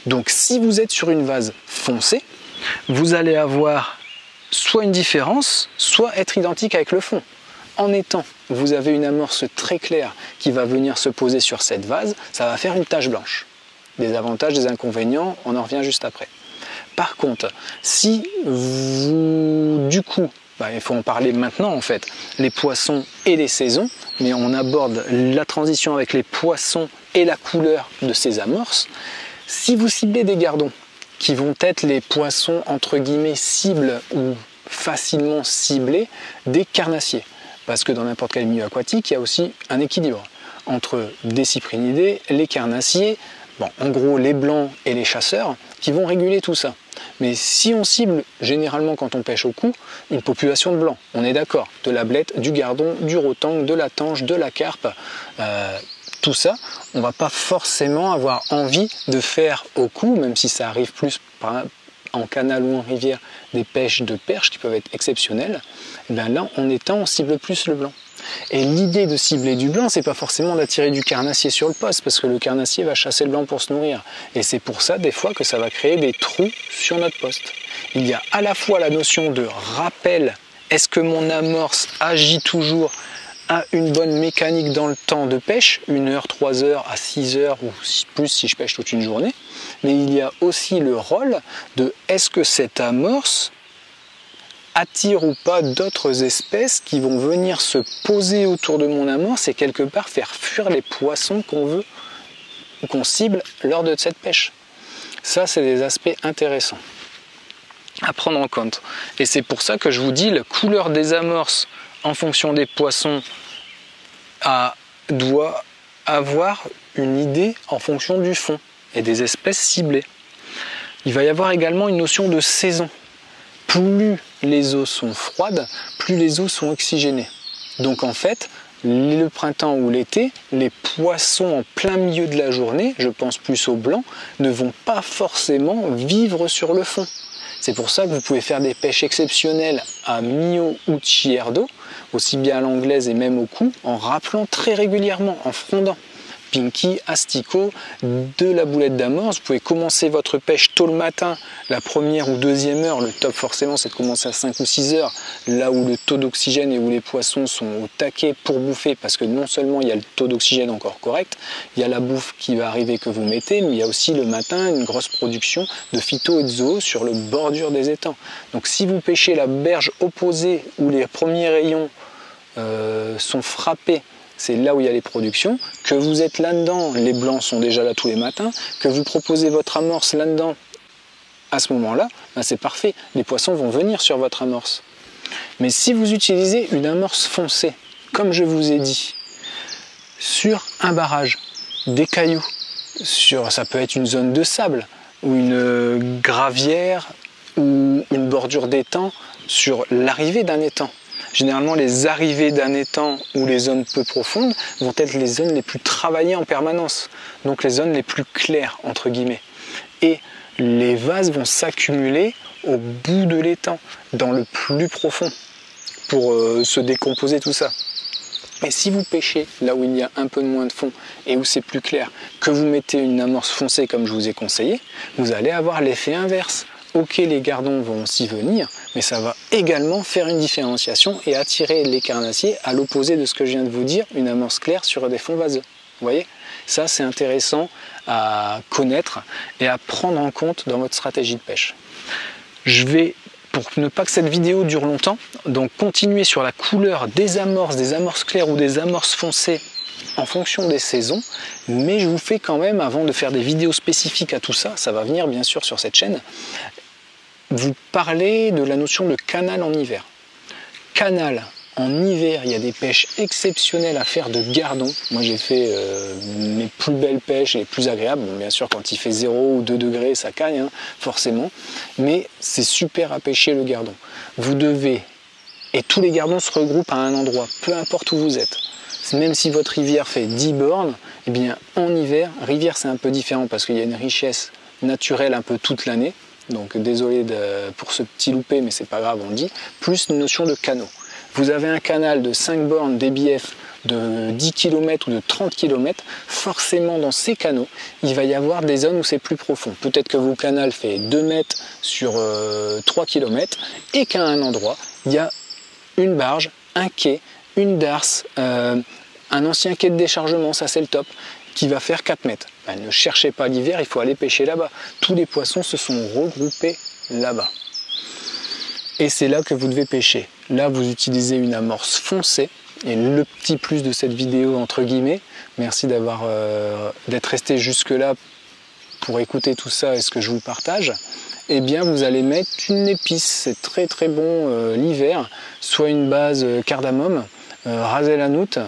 Donc si vous êtes sur une vase foncée, vous allez avoir soit une différence, soit être identique avec le fond. En étant, vous avez une amorce très claire qui va venir se poser sur cette vase, ça va faire une tache blanche. Des avantages, des inconvénients, on en revient juste après. Par contre, si vous, du coup, il faut en parler maintenant en fait, les poissons et les saisons, mais on aborde la transition avec les poissons et la couleur de ces amorces. Si vous ciblez des gardons, qui vont être les poissons entre guillemets cibles ou facilement ciblés des carnassiers, parce que dans n'importe quel milieu aquatique, il y a aussi un équilibre entre des cyprinidés, les carnassiers, en gros les blancs et les chasseurs, qui vont réguler tout ça. Mais si on cible, généralement quand on pêche au cou, une population de blancs, on est d'accord, de la blette, du gardon, du rotang, de la tanche, de la carpe, tout ça, on ne va pas forcément avoir envie de faire au cou, même si ça arrive plus en canal ou en rivière, des pêches de perches qui peuvent être exceptionnelles. Et bien là, en étang, on cible plus le blanc. Et l'idée de cibler du blanc, c'est pas forcément d'attirer du carnassier sur le poste, parce que le carnassier va chasser le blanc pour se nourrir. Et c'est pour ça, des fois, que ça va créer des trous sur notre poste. Il y a à la fois la notion de rappel, est-ce que mon amorce agit toujours à une bonne mécanique dans le temps de pêche, 1 heure, 3 heures, à 6 heures ou plus si je pêche toute une journée. Mais il y a aussi le rôle de est-ce que cette amorce attire ou pas d'autres espèces qui vont venir se poser autour de mon amorce et quelque part faire fuir les poissons qu'on veut ou qu'on cible lors de cette pêche. Ça, c'est des aspects intéressants à prendre en compte. Et c'est pour ça que je vous dis, la couleur des amorces en fonction des poissons doit avoir une idée en fonction du fond et des espèces ciblées. Il va y avoir également une notion de saison. Plus les eaux sont froides, plus les eaux sont oxygénées. Donc en fait, le printemps ou l'été, les poissons en plein milieu de la journée, je pense plus aux blancs, ne vont pas forcément vivre sur le fond. C'est pour ça que vous pouvez faire des pêches exceptionnelles à mio ou tiers d'eau, aussi bien à l'anglaise et même au cou, en rappelant très régulièrement, en frondant. Pinky, asticot, de la boulette d'amorce. Vous pouvez commencer votre pêche tôt le matin, la première ou deuxième heure. Le top forcément c'est de commencer à 5 ou 6 heures, là où le taux d'oxygène et où les poissons sont au taquet pour bouffer, parce que non seulement il y a le taux d'oxygène encore correct, il y a la bouffe qui va arriver que vous mettez, mais il y a aussi le matin une grosse production de phyto et de zoo sur le bordure des étangs. Donc si vous pêchez la berge opposée où les premiers rayons sont frappés, c'est là où il y a les productions, que vous êtes là-dedans, les blancs sont déjà là tous les matins, que vous proposez votre amorce là-dedans, à ce moment-là, c'est parfait, les poissons vont venir sur votre amorce. Mais si vous utilisez une amorce foncée, comme je vous ai dit, sur un barrage, des cailloux, ça peut être une zone de sable, ou une gravière, ou une bordure d'étang, sur l'arrivée d'un étang. Généralement, les arrivées d'un étang ou les zones peu profondes vont être les zones les plus travaillées en permanence, donc les zones les plus claires, entre guillemets. Et les vases vont s'accumuler au bout de l'étang, dans le plus profond, pour se décomposer tout ça. Et si vous pêchez là où il y a un peu moins de fond et où c'est plus clair, que vous mettez une amorce foncée comme je vous ai conseillé, vous allez avoir l'effet inverse. Ok, les gardons vont aussi venir, mais ça va également faire une différenciation et attirer les carnassiers à l'opposé de ce que je viens de vous dire, une amorce claire sur des fonds vaseux. Vous voyez, ça c'est intéressant à connaître et à prendre en compte dans votre stratégie de pêche. Je vais, pour ne pas que cette vidéo dure longtemps, donc continuer sur la couleur des amorces claires ou des amorces foncées en fonction des saisons, mais je vous fais quand même, avant de faire des vidéos spécifiques à tout ça, ça va venir bien sûr sur cette chaîne, vous parlez de la notion de canal en hiver. Canal en hiver, il y a des pêches exceptionnelles à faire de gardons. Moi j'ai fait mes plus belles pêches, les plus agréables. Bon, bien sûr quand il fait 0 ou 2 degrés ça caille hein, forcément, mais c'est super à pêcher le gardon. Vous devez, et tous les gardons se regroupent à un endroit, peu importe où vous êtes. Même si votre rivière fait 10 bornes, eh bien en hiver, rivière c'est un peu différent parce qu'il y a une richesse naturelle un peu toute l'année. Donc désolé pour ce petit loupé, mais c'est pas grave, on le dit. Plus une notion de canaux. Vous avez un canal de 5 bornes DBF de 10 km ou de 30 km, forcément dans ces canaux, il va y avoir des zones où c'est plus profond. Peut-être que votre canal fait 2 mètres sur 3 km et qu'à un endroit, il y a une barge, un quai, une darse, un ancien quai de déchargement, ça c'est le top, qui va faire 4 mètres. Ben, ne cherchez pas l'hiver, il faut aller pêcher là-bas. Tous les poissons se sont regroupés là-bas. Et c'est là que vous devez pêcher. Là, vous utilisez une amorce foncée. Et le petit plus de cette vidéo, entre guillemets, merci d'être resté jusque-là pour écouter tout ça et ce que je vous partage, eh bien vous allez mettre une épice, c'est très très bon l'hiver, soit une base cardamome, ras el hanout,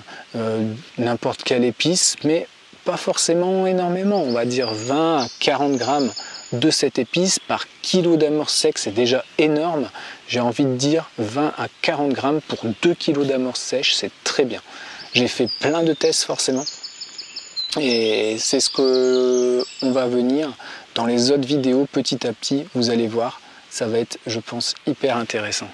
n'importe quelle épice, mais pas forcément énormément, on va dire 20 à 40 grammes de cette épice par kilo d'amorce sec, c'est déjà énorme. J'ai envie de dire 20 à 40 grammes pour 2 kg d'amorce sèche, c'est très bien. J'ai fait plein de tests forcément et c'est ce qu'on va venir dans les autres vidéos petit à petit, vous allez voir, ça va être je pense hyper intéressant.